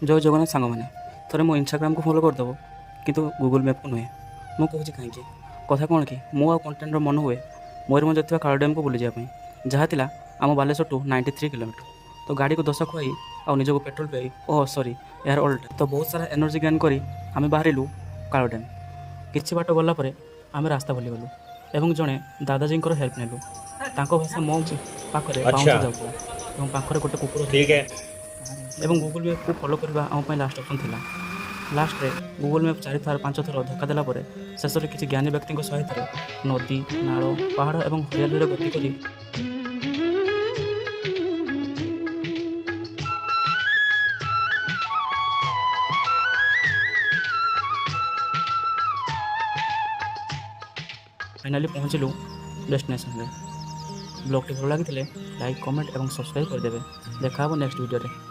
जय जगन्नाथ सांग मैंने थोड़े मो इंस्टाग्राम को फॉलो करदेव किंतु गूगल मैप को नुहे मु कहूँ कहीं कथा कौन कि मो कंटेन्टर मन हुए मयूरभंज काल डैम को बुली जावाई जहाँ थिला आम बालेश्वर टू 93 किलोमीटर तो गाड़ी को 10 खुआई आ निजक पेट्रोल पाई ओह सॉरी यार ओल्ड तो बहुत सारा एनर्जी गेन करी आम बाहरिलु काल डैम किछि बाट गलापर आम रास्ता भूली गलु एवं जड़े दादाजी हेल्प नेलु भाषा मो पाखे अच्छा। बाउंस जाऊला और पाखरे गोटे कुकुर ठीक है। एवं गूगल मैप को फॉलो करने आम लास्ट ऑप्शन थिला लास्ट रे गूगल मैप 4 थर 5 थर धक्का देला परे शेष में किसी ज्ञानी व्यक्ति सहायता नदी नाल पहाड़ और हरियाली गति करी फाइनाली पहुँचलु डेस्टिनेशन रे। ब्लॉग टी भल लगी लाइक कमेंट और सब्सक्राइब करदे। देखा नेक्स्ट वीडियो रे।